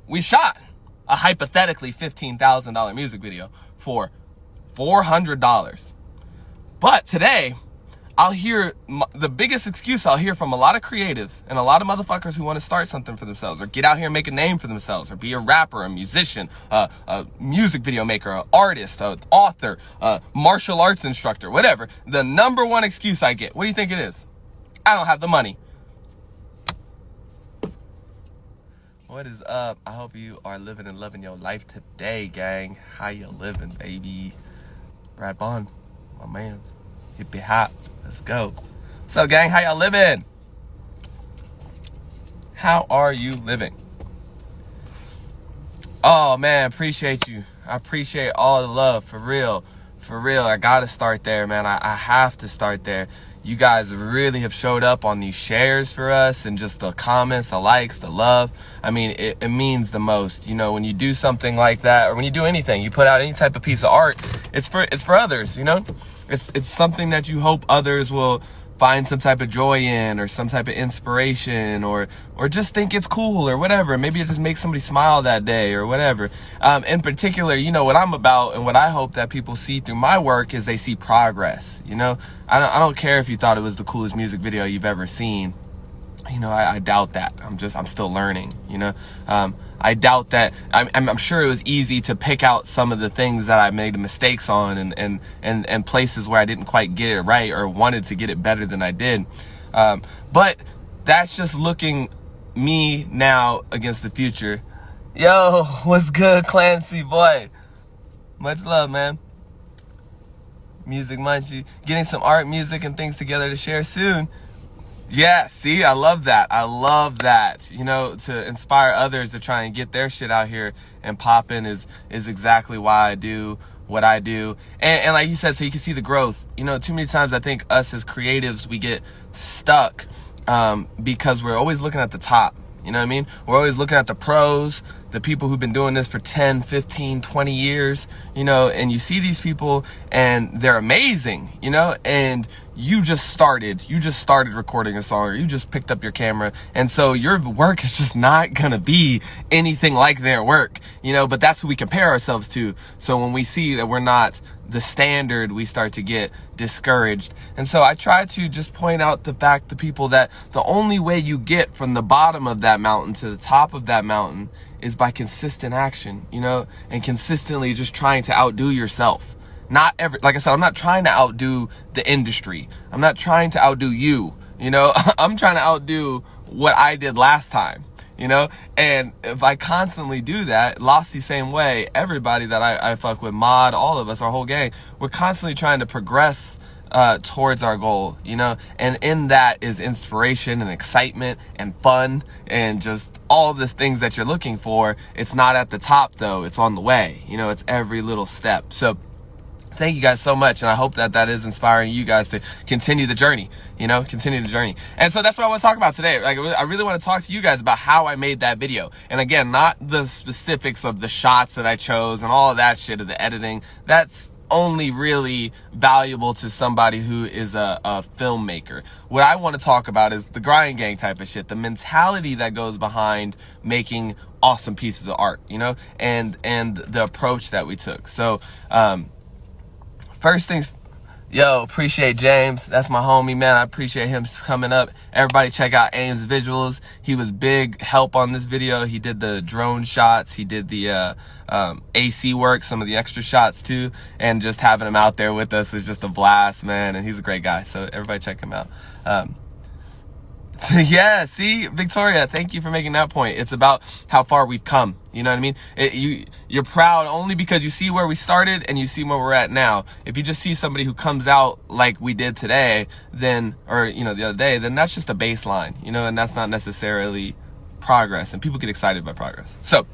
we shot a hypothetically $15,000 music video for $400. But today, I'll hear the biggest excuse I'll hear from a lot of creatives and a lot of motherfuckers who want to start something for themselves or get out here and make a name for themselves or be a rapper, a musician, a music video maker, an artist, an author, a martial arts instructor, whatever. The number one excuse I get, what do you think it is? I don't have the money. What is up? I hope you are living and loving your life today, gang. How you living, baby? Brad Bond, my man's. Hippie hop. Let's go. What's up, gang? How y'all living? How are you living? Oh, man, appreciate you. I appreciate all the love, for real. For real, I gotta start there, man. I have to start there. You guys really have showed up on these shares for us and just the comments, the likes, the love. I mean, it means the most. You know, when you do something like that, or when you do anything, you put out any type of piece of art, it's for others, you know? It's something that you hope others will find some type of joy in, or some type of inspiration, or just think it's cool or whatever. Maybe it just makes somebody smile that day or whatever. In particular, you know, what I'm about and what I hope that people see through my work is they see progress. You know, I don't care if you thought it was the coolest music video you've ever seen. You know, I doubt that. I'm still learning, you know. I doubt that. I'm sure it was easy to pick out some of the things that I made mistakes on and places where I didn't quite get it right or wanted to get it better than I did. But that's just looking me now against the future. Yo, what's good, Clancy boy? Much love, man. Music Munchie. Getting some art, music, and things together to share soon. Yeah, see, I love that. I love that. You know, to inspire others to try and get their shit out here and popping is exactly why I do what I do. And like you said, so you can see the growth. You know, too many times I think us as creatives, we get stuck because we're always looking at the top. You know what I mean? We're always looking at the pros, the people who've been doing this for 10, 15, 20 years, you know, and you see these people and they're amazing, you know, and you just started recording a song, or you just picked up your camera. And so your work is just not going to be anything like their work, you know, but that's who we compare ourselves to. So when we see that we're not the standard, we start to get discouraged. And so I try to just point out the fact to people that the only way you get from the bottom of that mountain to the top of that mountain is by consistent action, you know, and consistently just trying to outdo yourself. Like I said, I'm not trying to outdo the industry. I'm not trying to outdo you, you know, I'm trying to outdo what I did last time. You know, and if I constantly do that, Lost the same way, everybody that I fuck with, Mod, all of us, our whole gang, we're constantly trying to progress towards our goal, you know, and in that is inspiration and excitement and fun and just all the things that you're looking for. It's not at the top though, it's on the way, you know, it's every little step. So thank you guys so much, and I hope that is inspiring you guys to continue the journey, you know, continue the journey. And so that's what I want to talk about today. Like, I really want to talk to you guys about how I made that video. And again, not the specifics of the shots that I chose and all of that shit of the editing. That's only really valuable to somebody who is a filmmaker. What I want to talk about is the grind gang type of shit, the mentality that goes behind making awesome pieces of art, you know, and the approach that we took. So, first things, yo, appreciate James. That's my homie, man. I appreciate him coming up. Everybody check out Aim's visuals. He was big help on this video. He did the drone shots. He did the AC work, some of the extra shots too. And just having him out there with us is just a blast, man. And he's a great guy. So everybody check him out. Yeah, see, Victoria, thank you for making that point. It's about how far we've come. You know what I mean? You're proud only because you see where we started and you see where we're at now. If you just see somebody who comes out like we did today, then, or, you know, the other day, then that's just a baseline, you know, and that's not necessarily progress. And people get excited by progress. So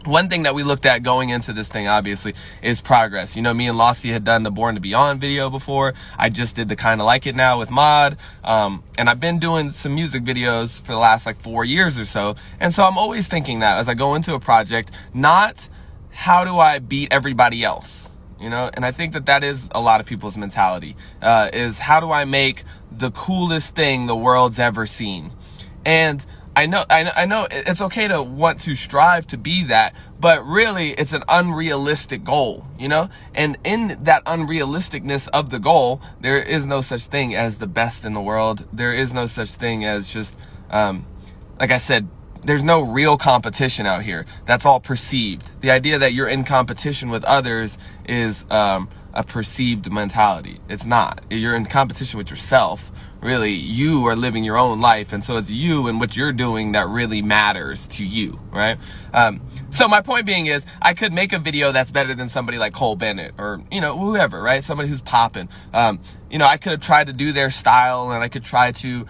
one thing that we looked at going into this thing, obviously, is progress. You know, me and Lossie had done the Born to Beyond video before. I just did the Kinda Like It Now with Mod. And I've been doing some music videos for the last like 4 years or so. And so I'm always thinking that as I go into a project, not how do I beat everybody else? You know, and I think that is a lot of people's mentality, is how do I make the coolest thing the world's ever seen? And I know it's okay to want to strive to be that, but really it's an unrealistic goal, you know? And in that unrealisticness of the goal, there is no such thing as the best in the world. There is no such thing as just, like I said, there's no real competition out here. That's all perceived. The idea that you're in competition with others is a perceived mentality. It's not. You're in competition with yourself. Really, you are living your own life, and so it's you and what you're doing that really matters to you, right? So my point being is, I could make a video that's better than somebody like Cole Bennett or, you know, whoever, right? Somebody who's popping. You know, I could have tried to do their style, and I could try to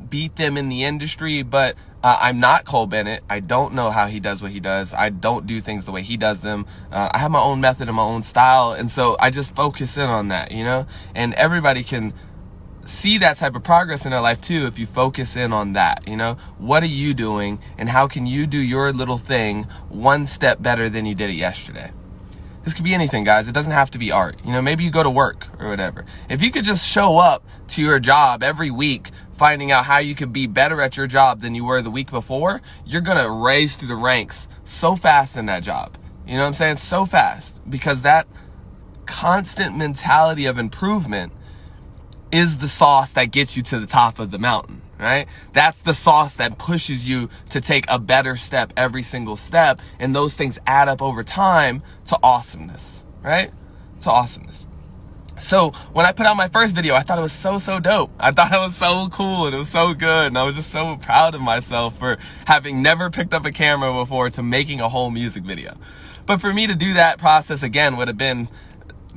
beat them in the industry, but I'm not Cole Bennett. I don't know how he does what he does. I don't do things the way he does them. I have my own method and my own style, and so I just focus in on that, you know? And everybody can see that type of progress in their life too if you focus in on that, you know? What are you doing, and how can you do your little thing one step better than you did it yesterday? This could be anything, guys. It doesn't have to be art. You know, maybe you go to work or whatever. If you could just show up to your job every week finding out how you could be better at your job than you were the week before, you're going to raise through the ranks so fast in that job. You know what I'm saying? So fast, because that constant mentality of improvement is the sauce that gets you to the top of the mountain, right? That's the sauce that pushes you to take a better step every single step. And those things add up over time to awesomeness, right? To awesomeness. So when I put out my first video, I thought it was so dope. I thought it was so cool and it was so good. And I was just so proud of myself for having never picked up a camera before to making a whole music video. But for me to do that process again would have been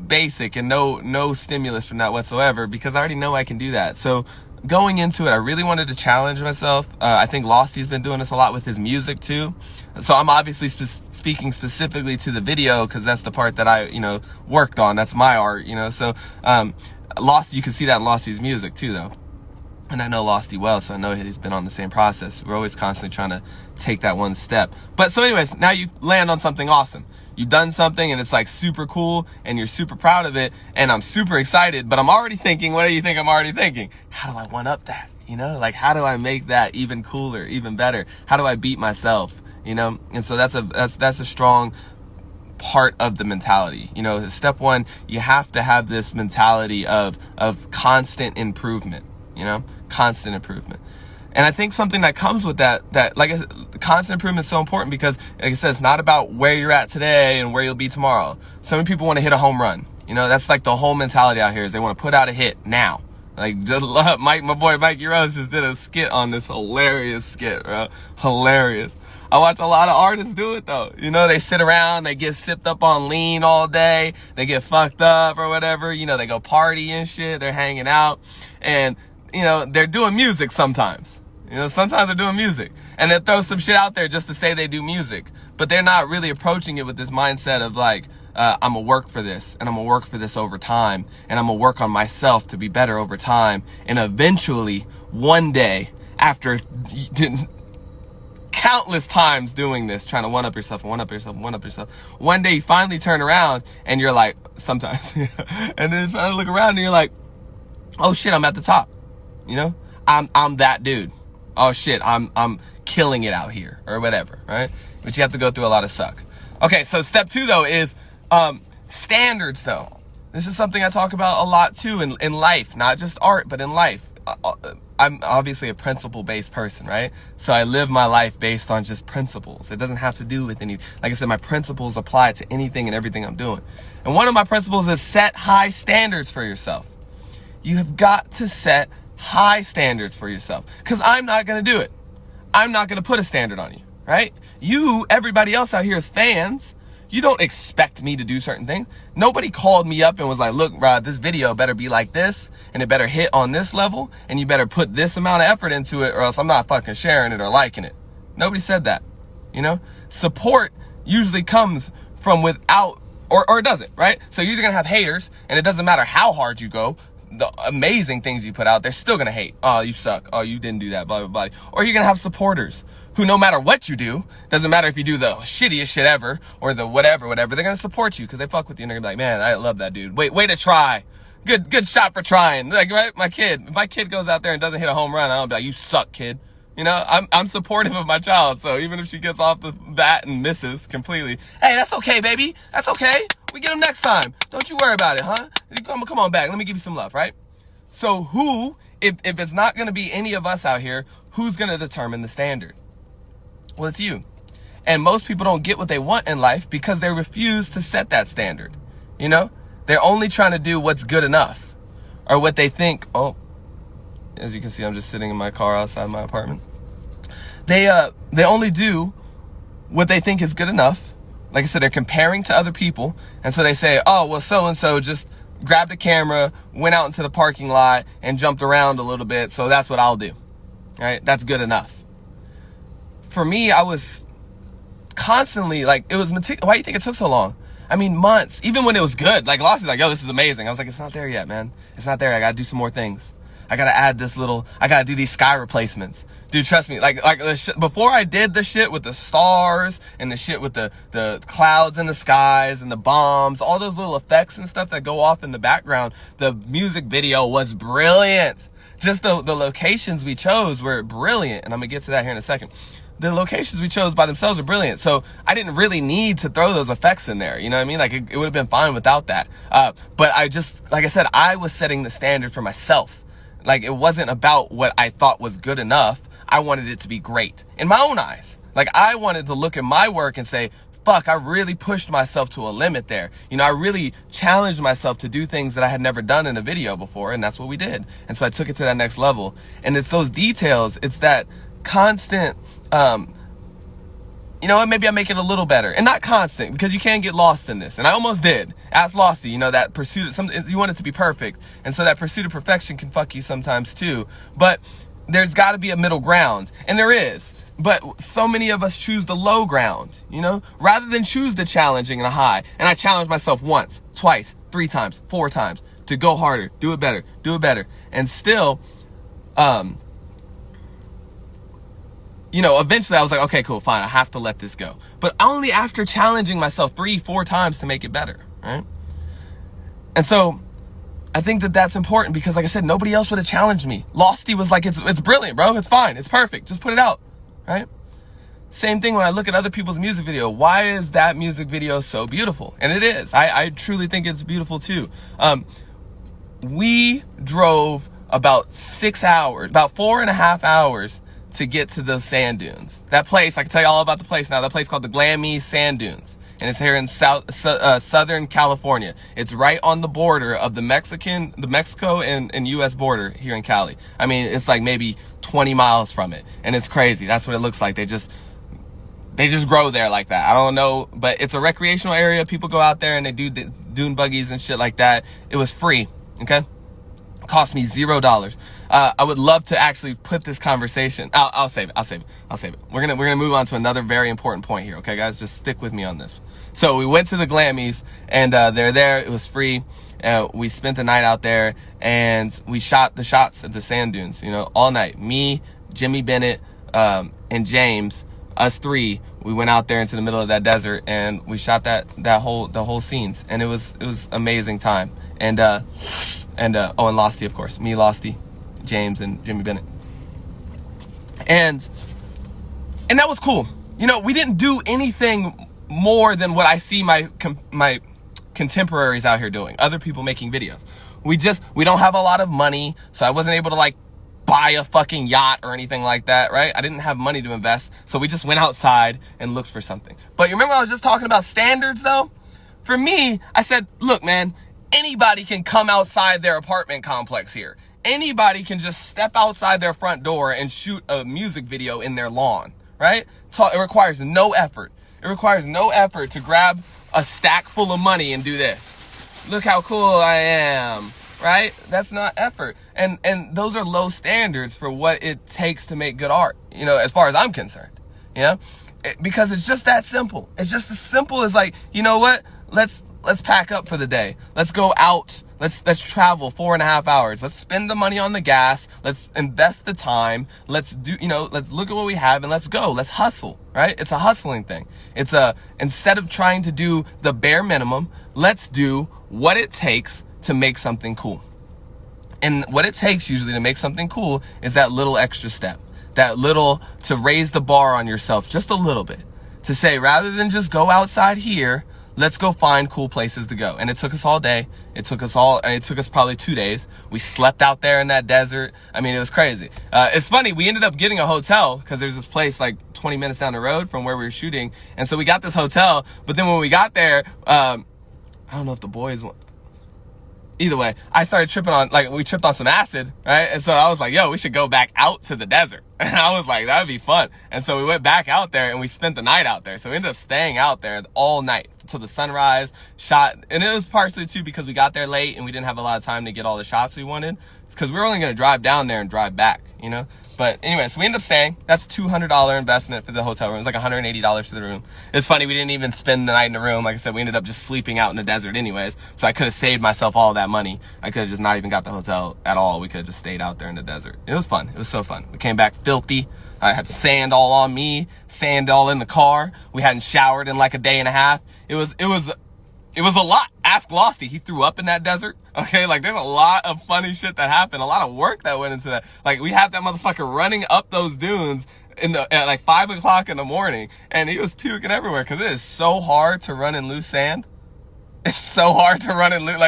basic and no stimulus from that whatsoever, because I already know I can do that. So going into it, I really wanted to challenge myself. I think Losty's been doing this a lot with his music too. So I'm obviously speaking specifically to the video, because that's the part that I, you know, worked on. That's my art, you know. So Losty, you can see that in Losty's music too, though. And I know Losty well, so I know he's been on the same process. We're always constantly trying to take that one step. But so anyways, now you land on something awesome. You've done something and it's like super cool and you're super proud of it, and I'm super excited, but I'm already thinking, what do you think I'm already thinking? How do I one up that? You know, like, how do I make that even cooler, even better? How do I beat myself? You know? And so that's a strong part of the mentality. You know, step one, you have to have this mentality of constant improvement, you know, constant improvement. And I think something that comes with that like I said, constant improvement is so important, because like I said, it's not about where you're at today and where you'll be tomorrow. So many people want to hit a home run. You know, that's like the whole mentality out here, is they want to put out a hit now. Like, just my boy Mikey Rose just did a skit on this hilarious skit, bro. Hilarious. I watch a lot of artists do it though. You know, they sit around, they get sipped up on lean all day, they get fucked up or whatever. You know, they go party and shit, they're hanging out, and you know, they're doing music sometimes. You know, sometimes they're doing music, and they'll throw some shit out there just to say they do music, but they're not really approaching it with this mindset of like, I'm gonna work for this, and I'm gonna work for this over time, and I'm gonna work on myself to be better over time. And eventually, one day, after countless times doing this, trying to one up yourself, one day you finally turn around and you're like, sometimes, and then trying to look around and you're like, oh shit, I'm at the top. You know, I'm that dude. Oh shit, I'm killing it out here, or whatever, right? But you have to go through a lot of suck. Okay, so step two though is standards though. This is something I talk about a lot too in life, not just art, but in life. I'm obviously a principle-based person, right? So I live my life based on just principles. It doesn't have to do with any, like I said, my principles apply to anything and everything I'm doing. And one of my principles is set high standards for yourself. You have got to set high standards for yourself, because I'm not going to do it. I'm not going to put a standard on you, right? You, everybody else out here is fans. You don't expect me to do certain things. Nobody called me up and was like, look, Rod, this video better be like this, and it better hit on this level, and you better put this amount of effort into it, or else I'm not fucking sharing it or liking it. Nobody said that. You know, support usually comes from without, or it doesn't, right? So you're either going to have haters, and it doesn't matter how hard you go, the amazing things you put out, they're still gonna hate. Oh, you suck. Oh, you didn't do that, blah, blah, blah. Or you're gonna have supporters who, no matter what you do, doesn't matter if you do the shittiest shit ever or the whatever, they're gonna support you because they fuck with you, and they're gonna be like, man, I love that dude. Way to try. Good shot for trying. Like, right? If my kid goes out there and doesn't hit a home run, I'll be like, you suck, kid. You know, I'm supportive of my child. So even if she gets off the bat and misses completely, hey, that's okay, baby. That's okay. We get them next time. Don't you worry about it, huh? Come on back. Let me give you some love, right? So who, if it's not going to be any of us out here, who's going to determine the standard? Well, it's you. And most people don't get what they want in life because they refuse to set that standard. You know, they're only trying to do what's good enough, or what they think. Oh, as you can see, I'm just sitting in my car outside my apartment. They only do what they think is good enough. Like I said, they're comparing to other people. And so they say, oh, well, so-and-so just grabbed a camera, went out into the parking lot and jumped around a little bit. So that's what I'll do. Right? That's good enough. For me, I was constantly like, it was meticulous. Why do you think it took so long? I mean, months, even when it was good. Like Losty's like, yo, this is amazing. I was like, it's not there yet, man. It's not there. I got to do some more things. I got to add I got to do these sky replacements. Dude, trust me, like the shit, before I did the shit with the stars and the shit with the clouds in the skies and the bombs, all those little effects and stuff that go off in the background, the music video was brilliant. Just the locations we chose were brilliant. And I'm going to get to that here in a second. The locations we chose by themselves are brilliant. So I didn't really need to throw those effects in there. You know what I mean? Like it would have been fine without that. But I just, like I said, I was setting the standard for myself. Like it wasn't about what I thought was good enough. I wanted it to be great in my own eyes. Like I wanted to look at my work and say, fuck, I really pushed myself to a limit there. You know, I really challenged myself to do things that I had never done in a video before. And that's what we did. And so I took it to that next level. And it's those details. It's that constant, you know what, maybe I make it a little better. And not constant, because you can get lost in this. And I almost did. Ask Losty, you know, that pursuit, you want it to be perfect. And so that pursuit of perfection can fuck you sometimes too. But there's got to be a middle ground. And there is. But so many of us choose the low ground, you know, rather than choose the challenging and the high. And I challenged myself once, twice, 3 times, 4 times to go harder, do it better, do it better. And still, you know, eventually I was like, okay, cool, fine. I have to let this go. But only after challenging myself 3-4 times to make it better, right? And so I think that that's important because, like I said, nobody else would have challenged me. Losty was like, it's brilliant, bro. It's fine. It's perfect. Just put it out, right? Same thing when I look at other people's music video. Why is that music video so beautiful? And it is. I truly think it's beautiful too. We drove about 6 hours, about 4.5 hours to get to those sand dunes. That place, I can tell you all about the place now. That place called the Glammy Sand Dunes. And it's here in Southern California. It's right on the border of the Mexico and U.S. border here in Cali. I mean, it's like maybe 20 miles from it. And it's crazy. That's what it looks like. They just grow there like that. I don't know, but it's a recreational area. People go out there and they do dune buggies and shit like that. It was free, okay? It cost me $0. I would love to actually put this conversation. I'll save it. We're gonna move on to another very important point here. Okay, guys, just stick with me on this. So we went to the Glammies and they're there. It was free. We spent the night out there and we shot the shots at the sand dunes, you know, all night. Me, Jimmy Bennett, and James, us 3, we went out there into the middle of that desert and we shot the whole scenes. And it was amazing time. And Losty, of course, me, Losty, James, and Jimmy Bennett. And that was cool. You know, we didn't do anything more than what I see my contemporaries out here doing, other people making videos. We don't have a lot of money, so I wasn't able to like buy a fucking yacht or anything like that, right? I didn't have money to invest, so we just went outside and looked for something. But you remember I was just talking about standards though? For me, I said, look, man, anybody can come outside their apartment complex here. Anybody can just step outside their front door and shoot a music video in their lawn, right? It requires no effort. It requires no effort to grab a stack full of money and do this. Look how cool I am, right? That's not effort. And those are low standards for what it takes to make good art, you know, as far as I'm concerned, you know? Because it's just that simple. It's just as simple as like, you know what? Let's pack up for the day. Let's go out. Let's travel 4.5 hours. Let's spend the money on the gas. Let's invest the time. Let's look at what we have and let's go. Let's hustle, right? It's a hustling thing. Instead of trying to do the bare minimum, let's do what it takes to make something cool. And what it takes usually to make something cool is that little extra step. to raise the bar on yourself just a little bit. To say, rather than just go outside here, let's go find cool places to go. And it took us all day. It took us probably 2 days. We slept out there in that desert. I mean, it was crazy. It's funny. We ended up getting a hotel because there's this place like 20 minutes down the road from where we were shooting. And so we got this hotel. But then when we got there, I don't know if the boys... Either way, I started we tripped on some acid, right? And so I was like, yo, we should go back out to the desert. And I was like, that would be fun. And so we went back out there and we spent the night out there. So we ended up staying out there all night till the sunrise, shot. And it was partially too because we got there late and we didn't have a lot of time to get all the shots we wanted. Because we were only going to drive down there and drive back, you know? But anyway, so we ended up staying. That's $200 investment for the hotel room. It was like $180 for the room. It's funny, we didn't even spend the night in the room. Like I said, we ended up just sleeping out in the desert anyways. So I could have saved myself all that money. I could have just not even got the hotel at all. We could have just stayed out there in the desert. It was fun. It was so fun. We came back filthy. I had sand all on me, sand all in the car. We hadn't showered in like a day and a half. It was a lot. Ask Losty. He threw up in that desert. Okay, like there's a lot of funny shit that happened. A lot of work that went into that. Like we had that motherfucker running up those dunes at like 5 o'clock in the morning, and he was puking everywhere because it is so hard to run in loose sand. It's so hard to run in loose.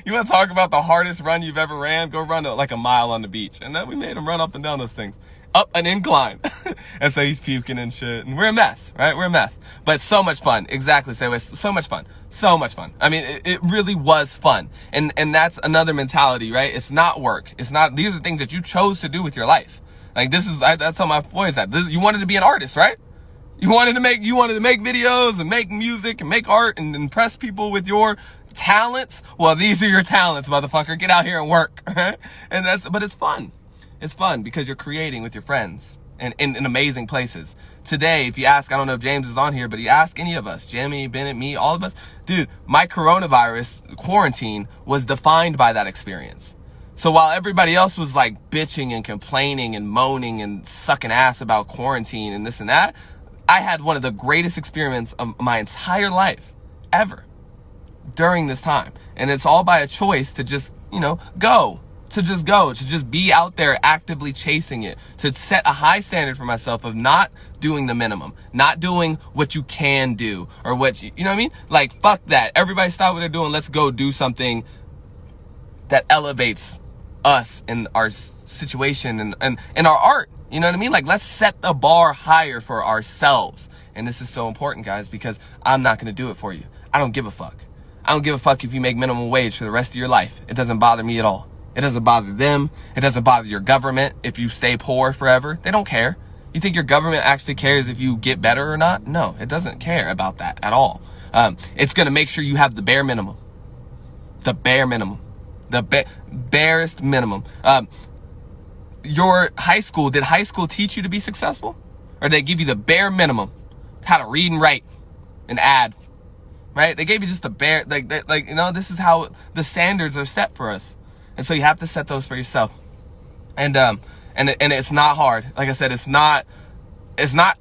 You want to talk about the hardest run you've ever ran? Go run like a mile on the beach, and then we made him run up and down those things. Up an incline. And so he's puking and shit. And we're a mess, right? We're a mess. But so much fun. Exactly. So much fun. So much fun. I mean, it really was fun. And that's another mentality, right? It's not work. These are things that you chose to do with your life. Like that's how my boys that. You wanted to be an artist, right? You wanted to make videos and make music and make art and impress people with your talents. Well, these are your talents, motherfucker. Get out here and work. Right? But it's fun. It's fun because you're creating with your friends and in amazing places. Today, if you ask, I don't know if James is on here, but you ask any of us, Jimmy, Bennett, me, all of us, dude, my coronavirus quarantine was defined by that experience. So while everybody else was like bitching and complaining and moaning and sucking ass about quarantine and this and that, I had one of the greatest experiences of my entire life ever during this time. And it's all by a choice to just, go. To just be out there actively chasing it, to set a high standard for myself of not doing the minimum, not doing what you can do or what you know what I mean? Like, fuck that. Everybody stop what they're doing. Let's go do something that elevates us in our situation and our art. You know what I mean? Like, let's set the bar higher for ourselves. And this is so important, guys, because I'm not going to do it for you. I don't give a fuck. I don't give a fuck if you make minimum wage for the rest of your life. It doesn't bother me at all. It doesn't bother them. It doesn't bother your government if you stay poor forever. They don't care. You think your government actually cares if you get better or not? No, it doesn't care about that at all. It's going to make sure you have the bare minimum. The bare minimum. The barest minimum. Did high school teach you to be successful? Or did they give you the bare minimum? How to read and write and add. Right? They gave you just the bare, this is how the standards are set for us. And so you have to set those for yourself. And it's not hard. Like I said, it's not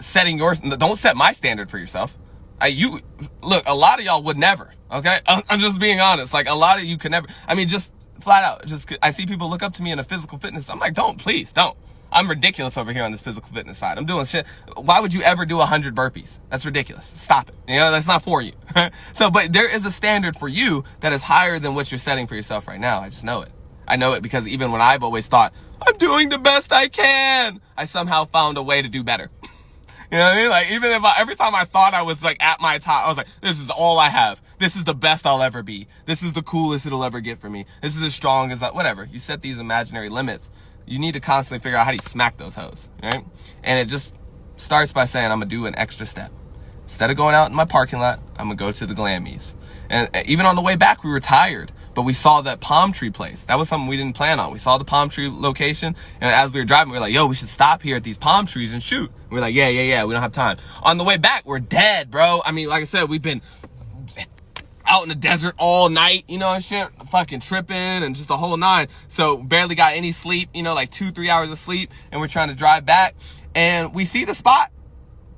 setting yours. Don't set my standard for yourself. Look, a lot of y'all would never. Okay. I'm just being honest. Like a lot of you could never, just flat out, I see people look up to me in a physical fitness. I'm like, please don't. I'm ridiculous over here on this physical fitness side. I'm doing shit. Why would you ever do 100 burpees? That's ridiculous. Stop it. That's not for you. But there is a standard for you that is higher than what you're setting for yourself right now. I just know it. I know it because even when I've always thought, I'm doing the best I can, I somehow found a way to do better. You know what I mean? Like, even if every time I thought I was like at my top, I was like, this is all I have. This is the best I'll ever be. This is the coolest it'll ever get for me. This is as strong as whatever. You set these imaginary limits. You need to constantly figure out how do you smack those hoes, right? And it just starts by saying, I'm going to do an extra step. Instead of going out in my parking lot, I'm going to go to the Glammies. And even on the way back, we were tired. But we saw that palm tree place. That was something we didn't plan on. We saw the palm tree location. And as we were driving, we were like, yo, we should stop here at these palm trees and shoot. We were like, yeah. We don't have time. On the way back, we're dead, bro. I mean, like I said, we've been out in the desert all night, and shit, fucking tripping and just the whole nine. So barely got any sleep, like 2-3 hours of sleep. And we're trying to drive back. And we see the spot.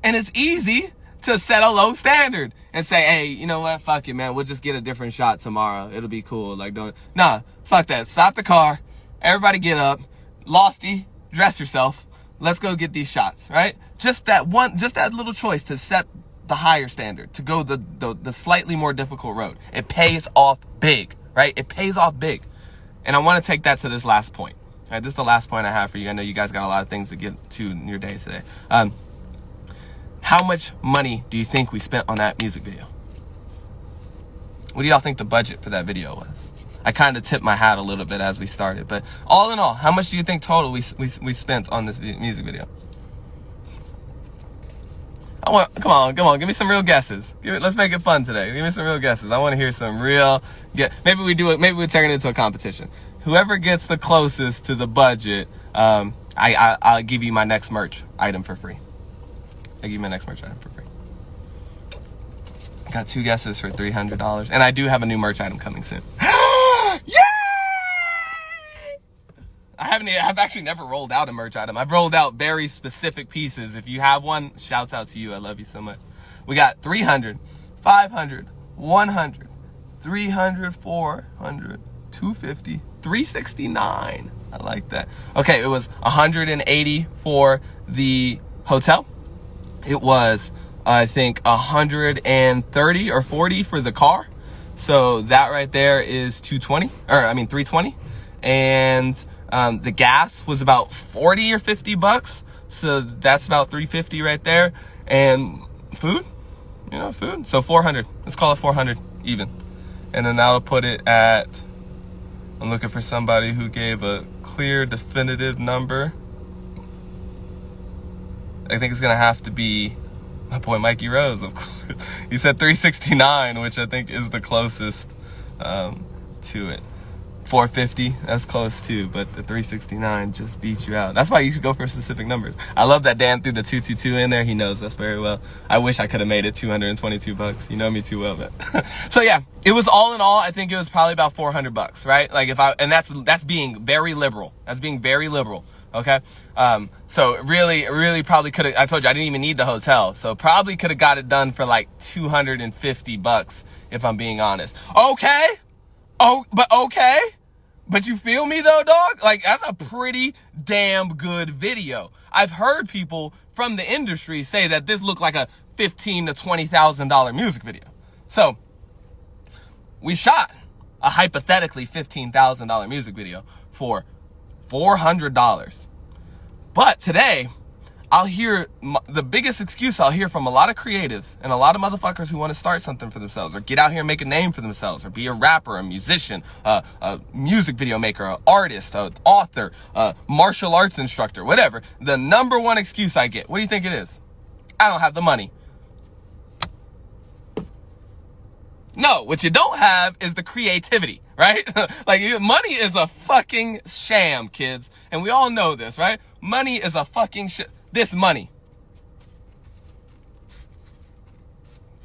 And it's easy to set a low standard and say, hey, you know what? Fuck it, man. We'll just get a different shot tomorrow. It'll be cool. Fuck that. Stop the car. Everybody get up. Losty, dress yourself. let's go get these shots, right? Just that little choice to set the higher standard, to go the slightly more difficult road. It pays off big, right? It pays off big. And I want to take that to this last point. Right, this is the last point I have for you. I know you guys got a lot of things to get to in your day today. How much money do you think we spent on that music video? What do y'all think the budget for that video was? I kind of tipped my hat a little bit as we started, but all in all, how much do you think total we spent on this music video? Come on, give me some real guesses. Let's make it fun today. Give me some real guesses. I want to hear some real. Maybe we turn it into a competition. Whoever gets the closest to the budget, I'll give you my next merch item for free. I'll give you my next merch item for free. Got 2 guesses for $300, and I do have a new merch item coming soon. Yay! I've actually never rolled out a merch item. I've rolled out very specific pieces. If you have one, shouts out to you. I love you so much. We got 300, 500, 100, 300, 400, 250, 369. I like that. Okay, it was 180 for the hotel. It was, I think, 130 or 40 for the car. So that right there is 320. And the gas was about 40 or 50 bucks. So that's about 350 right there. And food, so 400. Let's call it 400 even. And then that'll put it at, I'm looking for somebody who gave a clear, definitive number. I think it's gonna have to be my boy Mikey Rose, of course. He said 369, which I think is the closest to it. 450, that's close too, but the 369 just beat you out. That's why you should go for specific numbers. I love that Dan threw the 222 in there. He knows us very well. I wish I could have made it 222 bucks. You know me too well, but so yeah, it was all in all, I think it was probably about 400 bucks, right? Like and that's being very liberal. That's being very liberal. Okay. So really probably could have, I told you I didn't even need the hotel. So probably could have got it done for like 250 bucks if I'm being honest. Okay. Okay. But you feel me though, dog? Like, that's a pretty damn good video. I've heard people from the industry say that this looked like a $15,000 to $20,000 music video. So we shot a hypothetically $15,000 music video for $400. But today, I'll hear the biggest excuse I'll hear from a lot of creatives and a lot of motherfuckers who want to start something for themselves or get out here and make a name for themselves or be a rapper, a musician, a music video maker, an artist, an author, a martial arts instructor, whatever. The number one excuse I get, what do you think it is? I don't have the money. No, what you don't have is the creativity, right? Like, money is a fucking sham, kids. And we all know this, right? Money is a fucking shit. This money.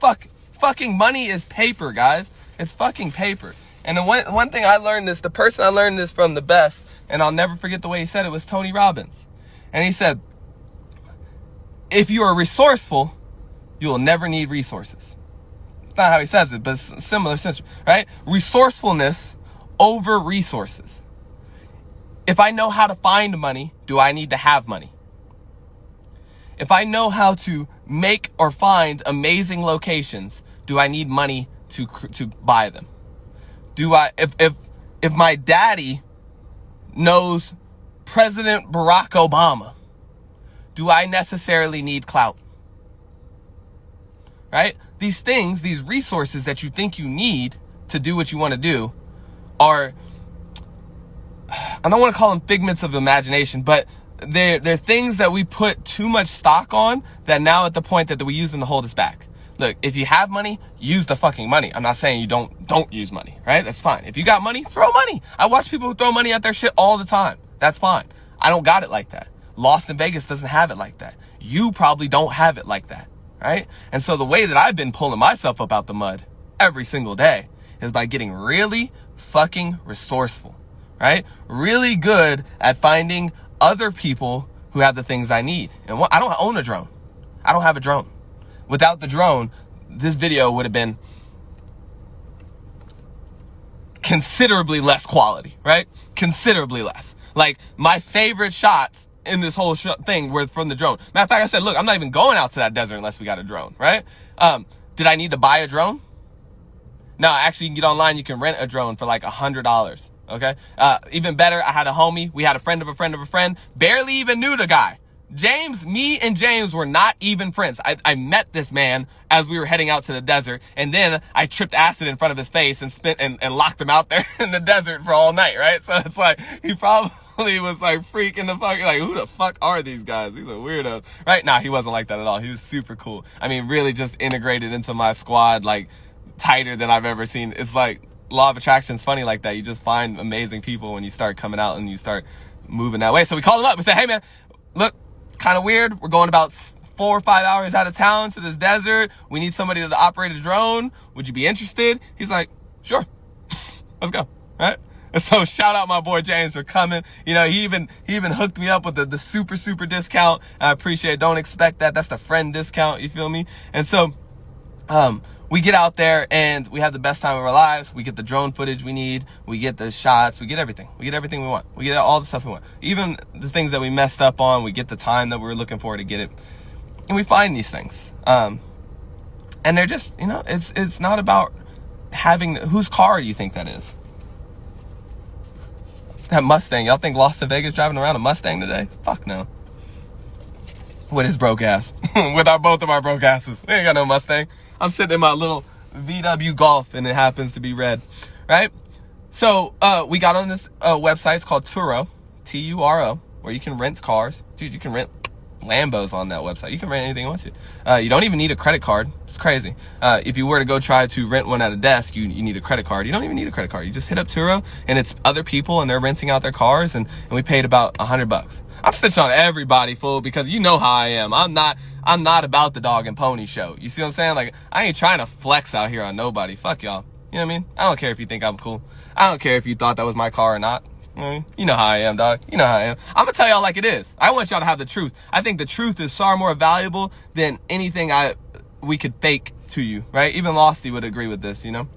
Fucking money is paper, guys. It's fucking paper. And the one thing I learned this, the person I learned this from the best, and I'll never forget the way he said it, was Tony Robbins. And he said, if you are resourceful, you will never need resources. Not how he says it, but similar sense, right? Resourcefulness over resources. If I know how to find money, do I need to have money? If I know how to make or find amazing locations, do I need money to buy them? If my daddy knows President Barack Obama, do I necessarily need clout? Right? These things, these resources that you think you need to do what you want to do are, I don't want to call them figments of imagination, but they're things that we put too much stock on that now at the point that we use them to hold us back. Look, if you have money, use the fucking money. I'm not saying you don't use money, right? That's fine. If you got money, throw money. I watch people who throw money at their shit all the time. That's fine. I don't got it like that. Lost in Vegas doesn't have it like that. You probably don't have it like that, right? And so the way that I've been pulling myself up out the mud every single day is by getting really fucking resourceful, right? Really good at finding other people who have the things I need. And I don't own a drone. I don't have a drone. Without the drone, this video would have been considerably less quality, right? Considerably less. Like, my favorite shots in this whole thing were from the drone. Matter of fact, I said, look, I'm not even going out to that desert unless we got a drone, right? Did I need to buy a drone? No, actually, you can get online. You can rent a drone for like $100. Okay. Even better, I had a homie. We had a friend of a friend of a friend. Barely even knew the guy. Me and James were not even friends. I met this man as we were heading out to the desert, and then I tripped acid in front of his face and locked him out there in the desert for all night, right? So it's like, he probably was like freaking the fuck, like, who the fuck are these guys? These are weirdos, right? Nah, he wasn't like that at all. He was super cool. I mean, really just integrated into my squad, like, tighter than I've ever seen. It's like, law of attraction's funny like that. You just find amazing people when you start coming out and you start moving that way. So we called him up. We said, hey man, look, kind of weird. We're going about 4 or 5 hours out of town to this desert. We need somebody to operate a drone. Would you be interested? He's like, sure. Let's go. Right? And so shout out my boy James for coming. You know, he even hooked me up with the super discount. I appreciate it. Don't expect that. That's the friend discount. You feel me? And so, we get out there and we have the best time of our lives. We get the drone footage we need. We get the shots. We get everything. We get everything we want. We get all the stuff we want. Even the things that we messed up on, we get the time that we were looking for to get it. And we find these things. And they're just, you know, it's not about having, whose car do you think that is? That Mustang. Y'all think Lost in Vegas driving around a Mustang today? Fuck no. With his broke ass. With both of our broke asses. We ain't got no Mustang. I'm sitting in my little VW Golf and it happens to be red, right? So, we got on this website. It's called Turo, Turo, where you can rent cars. Dude, you can rent Lambos on that website. You can rent anything you want to. You don't even need a credit card. It's crazy. If you were to go try to rent one at a desk, you need a credit card. You don't even need a credit card. You just hit up Turo and it's other people and they're renting out their cars and we paid about $100. I'm snitching on everybody, fool, because you know how I am. I'm not about the dog and pony show. You see what I'm saying? Like, I ain't trying to flex out here on nobody. Fuck y'all. You know what I mean? I don't care if you think I'm cool. I don't care if you thought that was my car or not. You know how I am, dog. You know how I am. I'm gonna tell y'all like it is. I want y'all to have the truth. I think the truth is far more valuable than anything we could fake to you, right? Even Losty would agree with this, you know?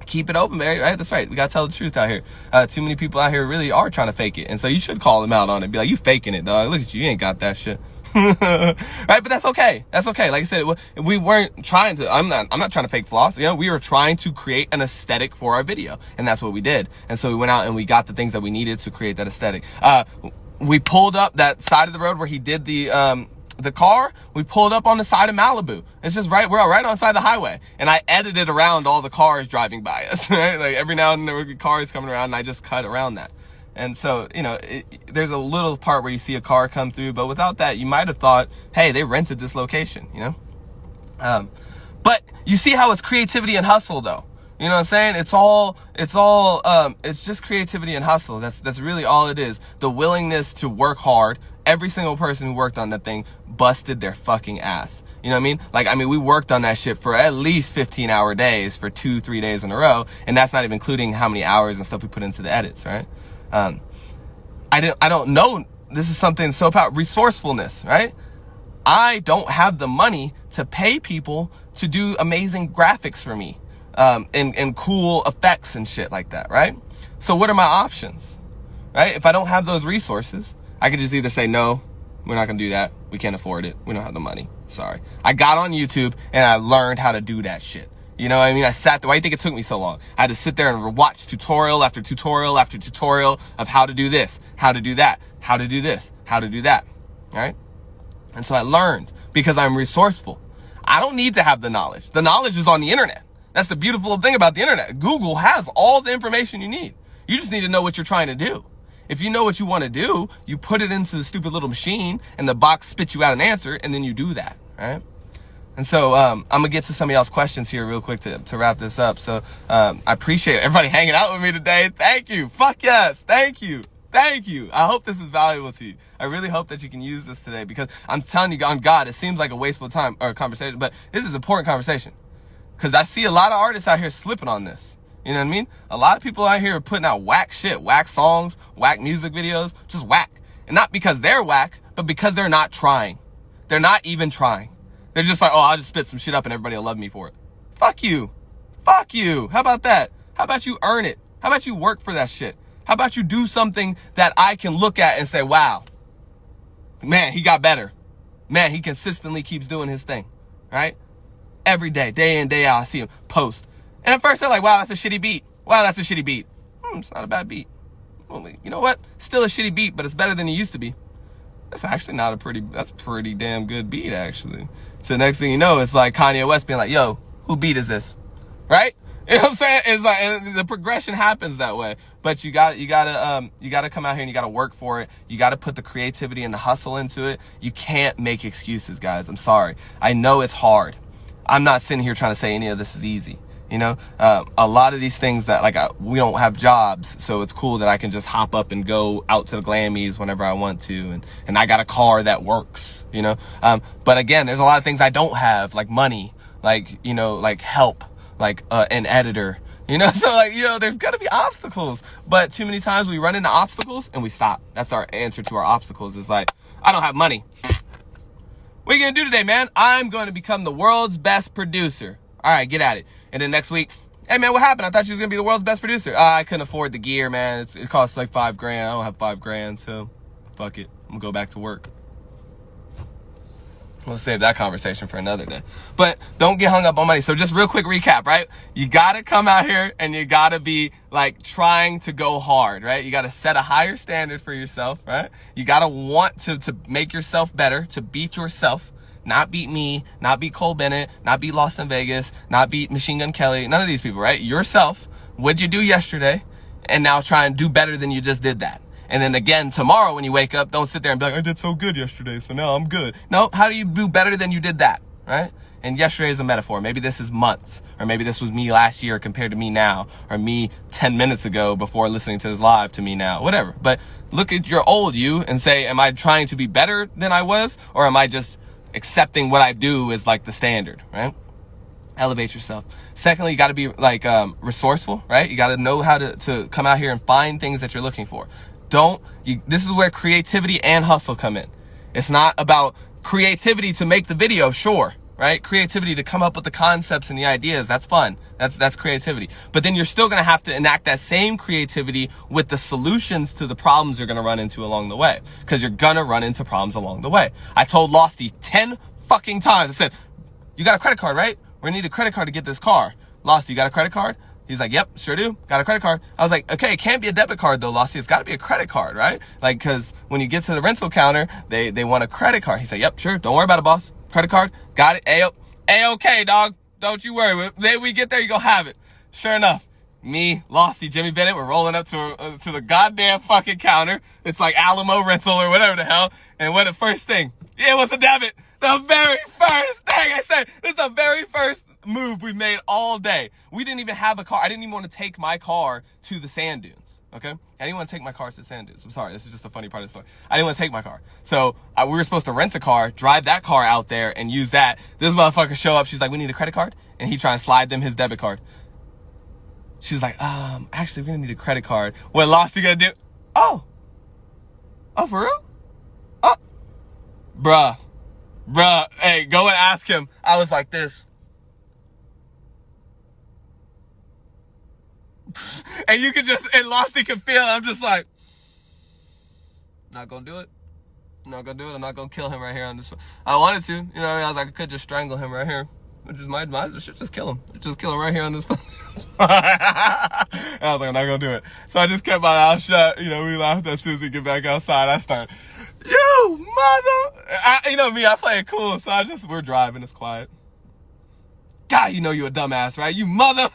Keep it open, Barry, right? That's right. We gotta tell the truth out here. Too many people out here really are trying to fake it. And so you should call them out on it. Be like, you faking it, dog. Look at you. You ain't got that shit. Right? But that's okay. That's okay. Like I said, we weren't trying to, I'm not trying to fake floss. You know, we were trying to create an aesthetic for our video. And that's what we did. And so we went out and we got the things that we needed to create that aesthetic. We pulled up that side of the road where he did the car. We pulled up on the side of Malibu. It's just we're right on the side of the highway. And I edited around all the cars driving by us, right? Like every now and then there would be cars coming around and I just cut around that. And so, you know, there's a little part where you see a car come through, but without that, you might have thought, hey, they rented this location, you know? But you see how it's creativity and hustle though. You know what I'm saying? It's just creativity and hustle. That's really all it is. The willingness to work hard. Every single person who worked on that thing busted their fucking ass. You know what I mean? Like, I mean, we worked on that shit for at least 15-hour days for 2-3 days in a row. And that's not even including how many hours and stuff we put into the edits, right? I don't know. This is something so about resourcefulness, right? I don't have the money to pay people to do amazing graphics for me, and cool effects and shit like that, right? So what are my options, right? If I don't have those resources, I could just either say, no, we're not going to do that. We can't afford it. We don't have the money. Sorry. I got on YouTube and I learned how to do that shit. You know what I mean? I sat there. Why do you think it took me so long? I had to sit there and watch tutorial after tutorial after tutorial of how to do this, how to do that, how to do this, how to do that. All right? And so I learned because I'm resourceful. I don't need to have the knowledge. The knowledge is on the internet. That's the beautiful thing about the internet. Google has all the information you need. You just need to know what you're trying to do. If you know what you want to do, you put it into the stupid little machine and the box spits you out an answer and then you do that. All right? And so, I'm gonna get to some of y'all's questions here real quick to wrap this up. So, I appreciate everybody hanging out with me today. Thank you. Fuck yes. Thank you. Thank you. I hope this is valuable to you. I really hope that you can use this today because I'm telling you on God, it seems like a wasteful time or conversation, but this is an important conversation because I see a lot of artists out here slipping on this. You know what I mean? A lot of people out here are putting out whack shit, whack songs, whack music videos, just whack. And not because they're whack, but because they're not trying. They're not even trying. They're just like, oh, I'll just spit some shit up and everybody will love me for it. Fuck you. Fuck you. How about that? How about you earn it? How about you work for that shit? How about you do something that I can look at and say, wow, Man, he got better. Man, he consistently keeps doing his thing, right? Every day in, day out, I see him post. And at first, they're like, wow, that's a shitty beat. Wow, that's a shitty beat. It's not a bad beat. Well, you know what? Still a shitty beat, but it's better than it used to be. That's actually not that's a pretty damn good beat, actually. So next thing you know, it's like Kanye West being like, yo, who beat is this? Right? You know what I'm saying? It's like, and the progression happens that way. But you gotta come out here and you gotta work for it. You gotta put the creativity and the hustle into it. You can't make excuses, guys. I'm sorry. I know it's hard. I'm not sitting here trying to say any of this is easy. You know, a lot of these things that we don't have jobs, so it's cool that I can just hop up and go out to the Grammys whenever I want to, and I got a car that works, you know. But again, there's a lot of things I don't have, like money, like, you know, like help, like an editor, you know. So like, you know, there's gonna be obstacles, but too many times we run into obstacles and we stop. That's our answer to our obstacles. Is like, I don't have money. What are you gonna do today, man? I'm going to become the world's best producer. All right, get at it. And then next week, hey man, what happened? I thought you was gonna be the world's best producer. I couldn't afford the gear, man. It costs like $5,000. I don't have $5,000, so fuck it. I'm gonna go back to work. We'll save that conversation for another day. But don't get hung up on money. So just real quick recap, right? You gotta come out here and you gotta be like trying to go hard, right? You gotta set a higher standard for yourself, right? You gotta want to make yourself better, to beat yourself. Not beat me, not beat Cole Bennett, not beat Lost in Vegas, not beat Machine Gun Kelly, none of these people, right? Yourself, what'd you do yesterday? And now try and do better than you just did that. And then again, tomorrow when you wake up, don't sit there and be like, I did so good yesterday, so now I'm good. No, how do you do better than you did that, right? And yesterday is a metaphor. Maybe this is months, or maybe this was me last year compared to me now, or me 10 minutes ago before listening to this live to me now, whatever. But look at your old you and say, am I trying to be better than I was, or am I just accepting what I do is like the standard, right? Elevate yourself. Secondly, you got to be like resourceful, right? You got to know how to come out here and find things that you're looking for. This is where creativity and hustle come in. It's not about creativity to make the video, sure, right? Creativity to come up with the concepts and the ideas, that's fun. That's creativity. But then you're still going to have to enact that same creativity with the solutions to the problems you're going to run into along the way. Because you're going to run into problems along the way. I told Losty 10 fucking times. I said, you got a credit card, right? We're going to need a credit card to get this car. Losty, you got a credit card? He's like, yep, sure do. Got a credit card. I was like, okay, it can't be a debit card though, Losty. It's got to be a credit card, right? Like, because when you get to the rental counter, they want a credit card. He said, yep, sure. Don't worry about it, boss. Credit card. Got it. A-okay, dog. Don't you worry. When we get there, you gonna have it. Sure enough, me, Losty, Jimmy Bennett, we're rolling up to the goddamn fucking counter. It's like Alamo Rental or whatever the hell. And what the first thing? It was a debit. The very first thing I said. This is the very first move we made all day. We didn't even have a car. I didn't even want to take my car to the sand dunes. Okay? I didn't want to take my car to the sand dunes. I'm sorry. This is just a funny part of the story. I didn't want to take my car. So we were supposed to rent a car, drive that car out there and use that. This motherfucker show up. She's like, we need a credit card. And he trying to slide them his debit card. She's like, actually, we're going to need a credit card. What Losty gonna do? Oh, for real? Oh, bruh. Hey, go and ask him. I was like this. And you could and Losty can feel it. I'm just like, not gonna do it. I'm not gonna do it. I'm not gonna kill him right here on this one. I wanted to, you know what I mean? I was like, I could just strangle him right here. Which is my advice. Just kill him. Just kill him right here on this one. And I was like, I'm not gonna do it. So I just kept my mouth shut. You know, we laughed as soon as we get back outside. I started, you mother. You know me, I play it cool. So we're driving. It's quiet. God, you know you a dumbass, right? You mother.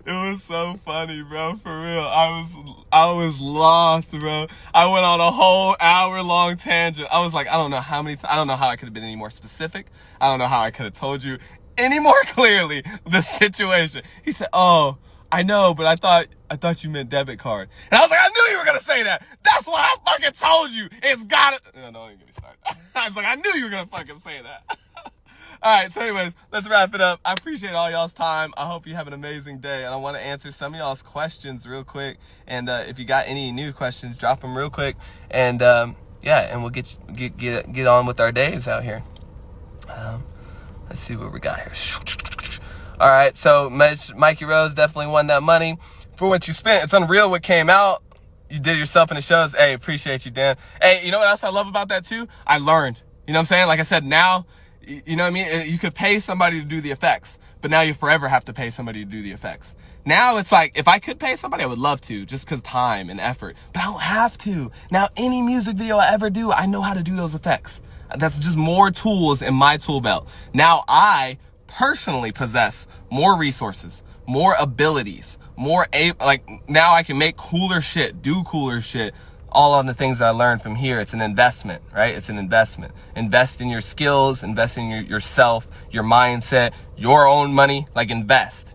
It was so funny, bro, for real. I was lost, bro. I went on a whole hour-long tangent. I was like, I don't know how many I don't know how I could have been any more specific. I don't know how I could have told you any more clearly the situation. He said, oh, I know, but I thought you meant debit card. And I was like, I knew you were gonna say that. That's why I fucking told you. It's gotta. No, don't even get me started. I was like, I knew you were gonna fucking say that. All right, so anyways, let's wrap it up. I appreciate all y'all's time. I hope you have an amazing day, and I want to answer some of y'all's questions real quick. And if you got any new questions, drop them real quick. And yeah, and we'll get on with our days out here. Let's see what we got here. All right, so Mikey Rose definitely won that money for what you spent. It's unreal what came out. You did yourself in the shows. Hey, appreciate you, Dan. Hey, you know what else I love about that too? I learned. You know what I'm saying? Like I said, now, you know what I mean? You could pay somebody to do the effects, but now you forever have to pay somebody to do the effects. Now it's like, if I could pay somebody, I would love to, just because time and effort, but I don't have to. Now, any music video I ever do, I know how to do those effects. That's just more tools in my tool belt. Now I personally possess more resources, more abilities, now I can make cooler shit, do cooler shit, all on the things that I learned from here. It's an investment, right? It's an investment. Invest in your skills, invest in yourself, your mindset, your own money, like invest.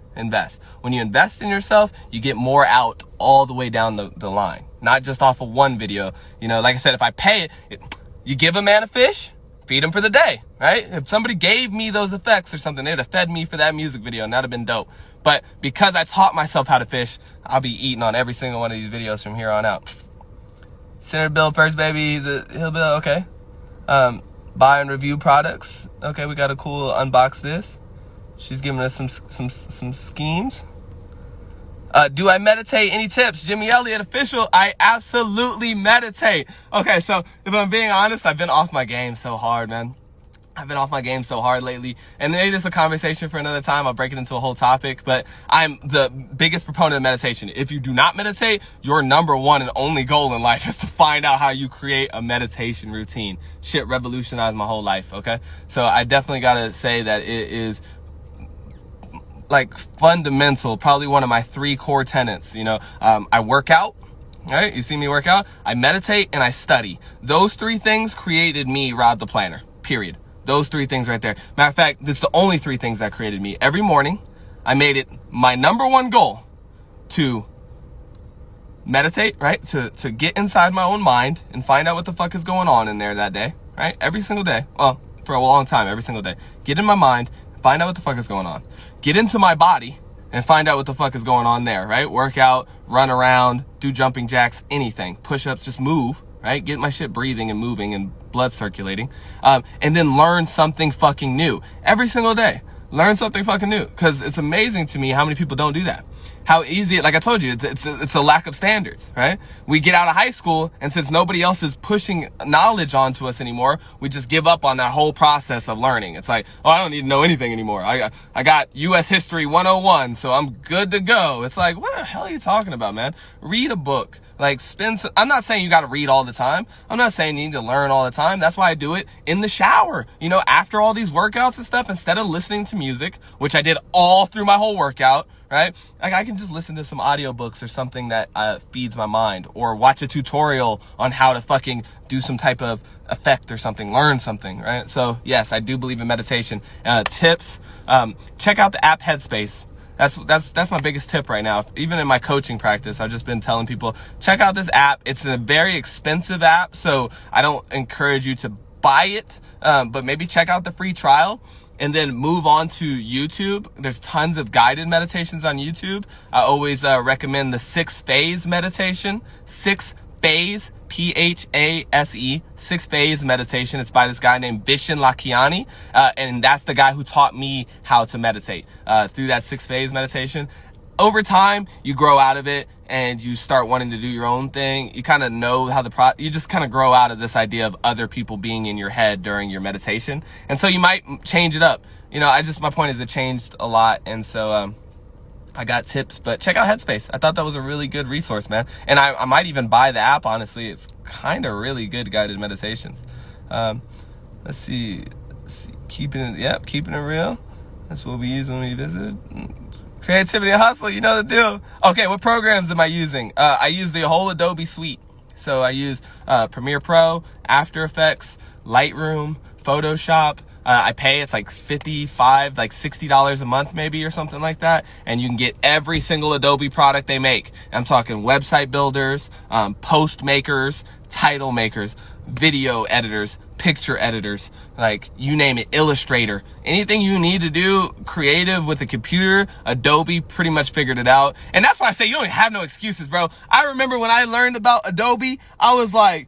When you invest in yourself, you get more out all the way down the line, not just off of one video. You know, like I said, if I pay it, you give a man a fish, feed him for the day, right? If somebody gave me those effects or something, they'd have fed me for that music video and that'd have been dope. But because I taught myself how to fish, I'll be eating on every single one of these videos from here on out. Senator Bill first, baby. He'll be okay. Buy and review products. Okay, we got a cool unbox this. She's giving us some schemes. Do I meditate? Any tips? Jimmy Elliott official. I absolutely meditate. Okay, so if I'm being honest, I've been off my game so hard, man. I've been off my game so hard lately. And maybe this is a conversation for another time. I'll break it into a whole topic. But I'm the biggest proponent of meditation. If you do not meditate, your number one and only goal in life is to find out how you create a meditation routine. Shit revolutionized my whole life, okay? So I definitely gotta say that it is like fundamental, probably one of my 3 core tenets. You know, I work out, right? You see me work out, I meditate, and I study. Those 3 things created me, Rodtheplanter, period. Those 3 things right there. Matter of fact, this is the only 3 things that created me. Every morning, I made it my number one goal to meditate, right? To get inside my own mind and find out what the fuck is going on in there that day, right? Every single day. Well, for a long time, every single day. Get in my mind, find out what the fuck is going on. Get into my body and find out what the fuck is going on there, right? Work out, run around, do jumping jacks, anything. Push-ups, just move, right? Get my shit breathing and moving and blood circulating. And then learn something fucking new. Every single day. Learn something fucking new. Because it's amazing to me how many people don't do that. How easy, like I told you, it's a lack of standards, right? We get out of high school, and since nobody else is pushing knowledge onto us anymore, we just give up on that whole process of learning. It's like, oh, I don't need to know anything anymore. I got U.S. History 101, so I'm good to go. It's like, what the hell are you talking about, man? Read a book. Like, I'm not saying you got to read all the time. I'm not saying you need to learn all the time. That's why I do it in the shower. You know, after all these workouts and stuff, instead of listening to music, which I did all through my whole workout, right? Like, I can just listen to some audiobooks or something that feeds my mind, or watch a tutorial on how to fucking do some type of effect or something, learn something, right? So yes, I do believe in meditation. Tips, check out the app Headspace. That's my biggest tip right now. Even in my coaching practice, I've just been telling people, check out this app. It's a very expensive app, so I don't encourage you to buy it, but maybe check out the free trial and then move on to YouTube. There's tons of guided meditations on YouTube. I always recommend the 6-phase meditation. 6-phase, Phase, 6-phase meditation. It's by this guy named Vishen Lakhiani, and that's the guy who taught me how to meditate through that 6-phase meditation. Over time, you grow out of it and you start wanting to do your own thing. You kind of know how you just kind of grow out of this idea of other people being in your head during your meditation. And so you might change it up. You know, my point is it changed a lot. And so, I got tips, but check out Headspace. I thought that was a really good resource, man. And I might even buy the app, honestly. It's kind of really good guided meditations. Let's see. Keeping it real. That's what we use when we visit. Creativity and hustle, you know the deal. Okay, what programs am I using? I use the whole Adobe suite. So I use Premiere Pro, After Effects, Lightroom, Photoshop. I pay, it's like $55, like $60 a month maybe, or something like that. And you can get every single Adobe product they make. I'm talking website builders, post makers, title makers, video editors, picture editors, like you name it, Illustrator. Anything you need to do creative with a computer, Adobe pretty much figured it out. And that's why I say you don't have no excuses, bro. I remember when I learned about Adobe, I was like,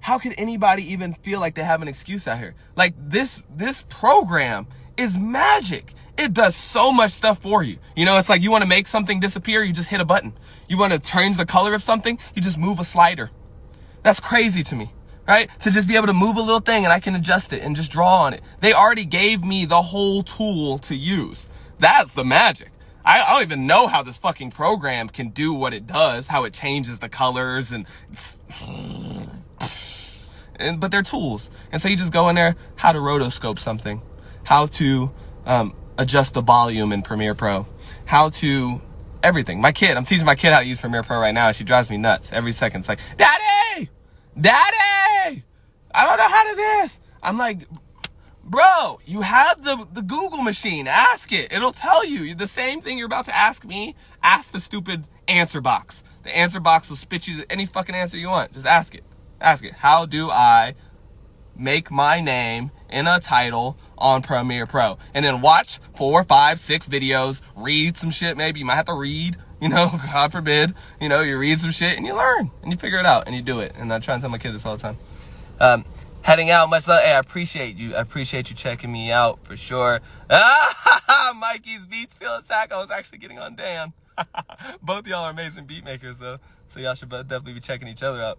how could anybody even feel like they have an excuse out here? Like this program is magic. It does so much stuff for you. You know, it's like you want to make something disappear, you just hit a button. You want to change the color of something, you just move a slider. That's crazy to me, right? To just be able to move a little thing and I can adjust it and just draw on it. They already gave me the whole tool to use. That's the magic. I don't even know how this fucking program can do what it does, how it changes the colors but they're tools. And so you just go in there, how to rotoscope something, how to adjust the volume in Premiere Pro, how to everything. I'm teaching my kid how to use Premiere Pro right now, and she drives me nuts every second. It's like, Daddy, I don't know how to this. I'm like, bro, you have the Google machine. Ask it. It'll tell you the same thing you're about to ask me. Ask the stupid answer box. The answer box will spit you any fucking answer you want. Just ask it. Ask it. How do I make my name in a title on Premiere Pro? And then watch 4, 5, 6 videos. Read some shit maybe. You might have to read. You know, God forbid. You know, you read some shit and you learn. And you figure it out and you do it. And I try and tell my kids this all the time. Heading out, much love. Hey, I appreciate you. I appreciate you checking me out for sure. Mikey's Beats Feel Attack. I was actually getting on Dan. Both y'all are amazing beat makers, though. So y'all should definitely be checking each other out.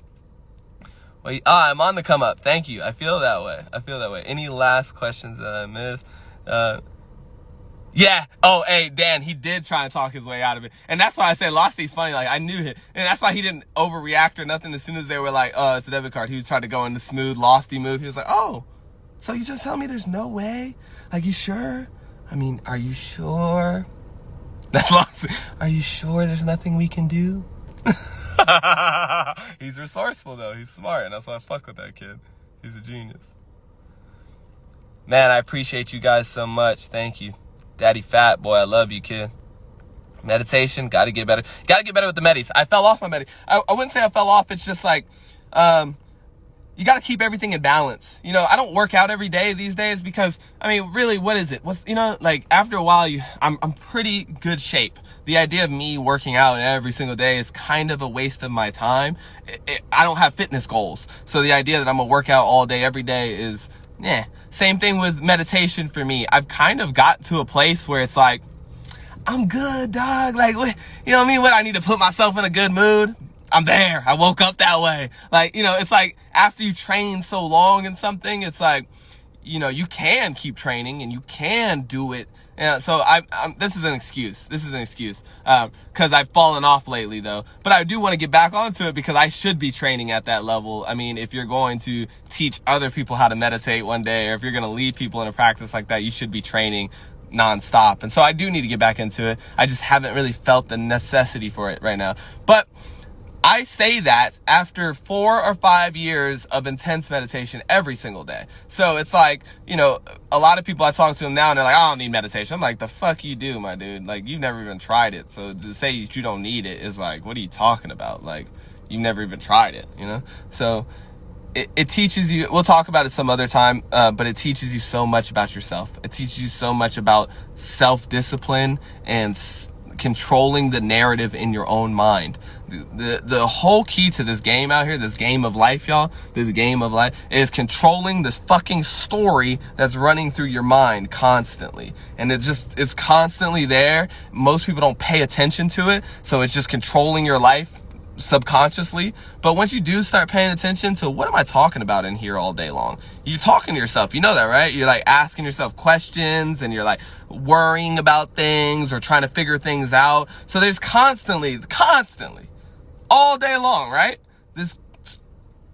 Wait, I'm on the come up. Thank you. I feel that way. Any last questions that I missed? Yeah. Oh, hey, Dan, he did try and talk his way out of it. And that's why I said Losty's funny. Like, I knew him. And that's why he didn't overreact or nothing. As soon as they were like, oh, it's a debit card, he was trying to go in the smooth Losty move. He was like, oh, so you just tell me there's no way? Like, you sure? I mean, are you sure? That's Losty. Are you sure there's nothing we can do? He's resourceful, though. He's smart. And that's why I fuck with that kid. He's a genius. Man, I appreciate you guys so much. Thank you. Daddy Fat, boy, I love you, kid. Meditation, gotta get better. Gotta get better with the medis. I fell off my medi. I wouldn't say I fell off. It's just like, you gotta keep everything in balance. You know, I don't work out every day these days because, I mean, really, what is it? You know, like, after a while, I'm pretty good shape. The idea of me working out every single day is kind of a waste of my time. I don't have fitness goals. So the idea that I'm gonna work out all day, every day is, Same thing with meditation for me. I've kind of got to a place where it's like, I'm good, dog. Like, what, you know what I mean? What, I need to put myself in a good mood? I'm there. I woke up that way. Like, you know, it's like after you train so long in something, it's like, you know, you can keep training and you can do it. So this is an excuse. Cause I've fallen off lately though, but I do want to get back onto it because I should be training at that level. I mean, if you're going to teach other people how to meditate one day, or if you're going to lead people in a practice like that, you should be training nonstop. And so I do need to get back into it. I just haven't really felt the necessity for it right now. But I say that after 4 or 5 years of intense meditation every single day. So it's like, you know, a lot of people I talk to them now and they're like, I don't need meditation. I'm like, the fuck you do, my dude. Like, you've never even tried it. So to say that you don't need it is like, what are you talking about? Like, you've never even tried it, you know? So it teaches you, we'll talk about it some other time, but it teaches you so much about yourself. It teaches you so much about self-discipline and controlling the narrative in your own mind. The whole key to this game out here, this game of life, y'all, this game of life is controlling this fucking story that's running through your mind constantly. And it's constantly there. Most people don't pay attention to it. So it's just controlling your life subconsciously. But once you do start paying attention to what am I talking about in here all day long, you're talking to yourself. You know that, right? You're like asking yourself questions and you're like worrying about things or trying to figure things out. So there's constantly all day long, right? This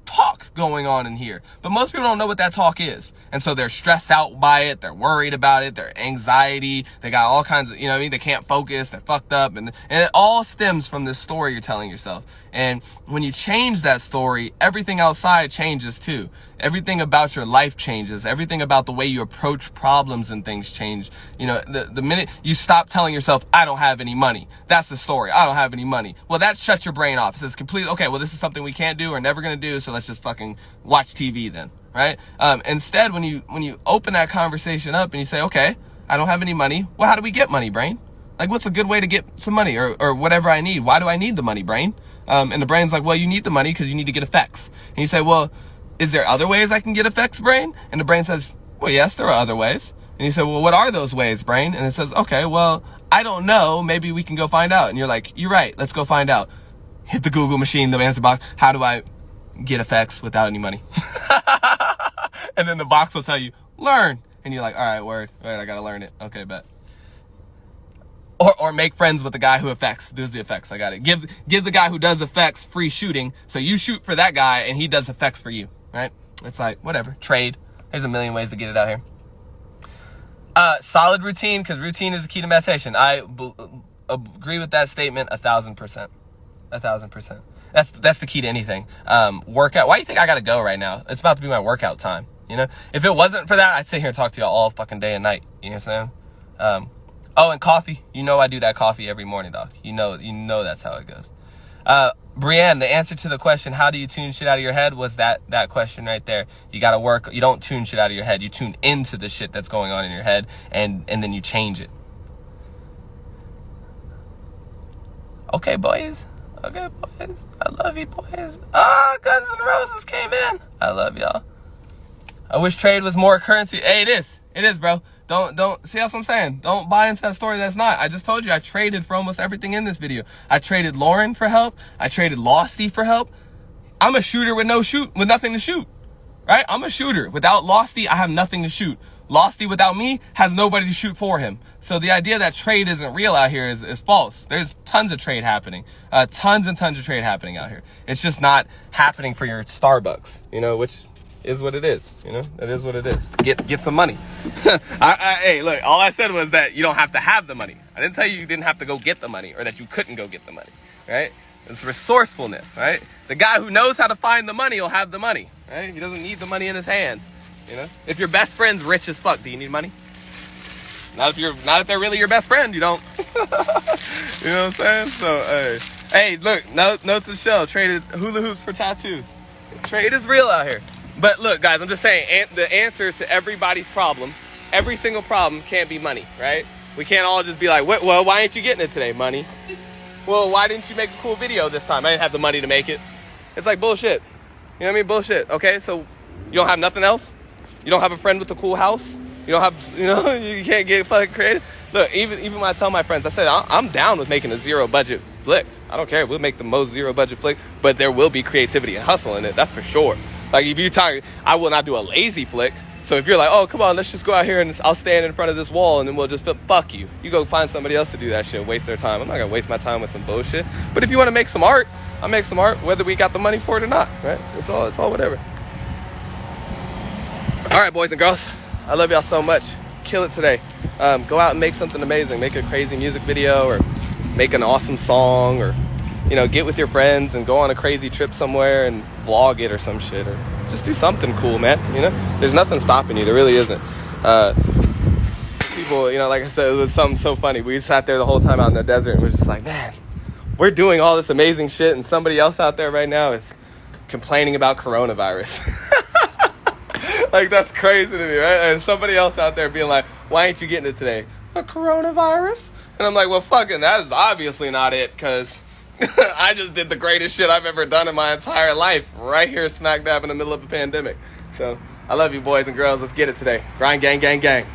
talk going on in here. But most people don't know what that talk is. And so they're stressed out by it. They're worried about it. Their anxiety. They got all kinds of, you know what I mean? They can't focus. They're fucked up. And it all stems from this story you're telling yourself. And when you change that story, everything outside changes too. Everything about your life changes. Everything about the way you approach problems and things change. You know, the minute you stop telling yourself, I don't have any money. That's the story. I don't have any money. Well, that shuts your brain off. It says completely, okay, well, this is something we can't do or never going to do. So let's just fucking watch TV then. Right? Instead, when you open that conversation up and you say, okay, I don't have any money. Well, how do we get money, brain? Like, what's a good way to get some money or whatever I need? Why do I need the money, brain? And the brain's like, well, you need the money because you need to get effects. And you say, well, is there other ways I can get effects, brain? And the brain says, well, yes, there are other ways. And he said, well, what are those ways, brain? And it says, okay, well, I don't know. Maybe we can go find out. And you're like, you're right. Let's go find out. Hit the Google machine, the answer box. How do I get effects without any money? And then the box will tell you, learn. And you're like, all right, word. All right, I got to learn it. Okay, bet. Or make friends with the guy who does the effects. I got it. Give the guy who does effects free shooting. So you shoot for that guy and he does effects for you, right? It's like, whatever. Trade. There's a million ways to get it out here. Solid routine, because routine is the key to meditation. I agree with that statement 1,000%. 1,000%. That's the key to anything. Workout. Why do you think I gotta go right now? It's about to be my workout time. You know, if it wasn't for that, I'd sit here and talk to y'all all fucking day and night. You know what I'm saying? Oh, and coffee. You know I do that coffee every morning, dog. You know that's how it goes. Brienne, the answer to the question, how do you tune shit out of your head, was that question right there. You gotta work. You don't tune shit out of your head. You tune into the shit that's going on in your head, and then you change it. Okay, boys. Okay, boys. I love you, boys. Guns N' Roses came in. I love y'all. I wish trade was more currency. Hey, it is. It is, bro. Don't see that's what I'm saying. Don't buy into that story that's not. I just told you I traded for almost everything in this video. I traded Lauren for help. I traded Losty for help. I'm a shooter with nothing to shoot. Right? I'm a shooter. Without Losty, I have nothing to shoot. Losty without me has nobody to shoot for him. So the idea that trade isn't real out here is false. There's tons of trade happening. Tons and tons of trade happening out here. It's just not happening for your Starbucks, you know, which is what it is. You know, it is what it is. Get some money. Hey, look, all I said was that you don't have to have the money. I didn't tell you didn't have to go get the money or that you couldn't go get the money, right? It's resourcefulness, right? The guy who knows how to find the money will have the money, right? He doesn't need the money in his hand, you know? If your best friend's rich as fuck, do you need money? Not if they're really your best friend, you don't. You know what I'm saying? So, hey, look, notes to show. Traded hula hoops for tattoos. Trade is real out here. But look, guys, I'm just saying, the answer to everybody's problem, every single problem can't be money, right? We can't all just be like, well, why ain't you getting it today, money? Well, why didn't you make a cool video this time? I didn't have the money to make it. It's like bullshit. You know what I mean? Bullshit. Okay, so you don't have nothing else? You don't have a friend with a cool house? You don't have, you can't get fucking creative? Look, even when I tell my friends, I said, I'm down with making a zero budget flick. I don't care. We'll make the most zero budget flick, but there will be creativity and hustle in it. That's for sure. Like, if you're talking, I will not do a lazy flick. So if you're like, oh, come on, let's just go out here and I'll stand in front of this wall and then we'll just fuck you. You go find somebody else to do that shit, waste their time. I'm not going to waste my time with some bullshit. But if you want to make some art, I'll make some art, whether we got the money for it or not, right? It's all whatever. All right, boys and girls, I love y'all so much. Kill it today. Go out and make something amazing. Make a crazy music video or make an awesome song or, get with your friends and go on a crazy trip somewhere and vlog it or some shit, or just do something cool, man. There's nothing stopping you. There really isn't. People, like I said, it was something so funny. We sat there the whole time out in the desert and was just like, man, we're doing all this amazing shit and somebody else out there right now is complaining about coronavirus. Like, that's crazy to me, right? And somebody else out there being like, why ain't you getting it today? A coronavirus? And I'm like, well, fucking, that is obviously not it, because I just did the greatest shit I've ever done in my entire life right here smack dab in the middle of a pandemic. So I love you, boys and girls. Let's get it today. Grind, gang, gang, gang.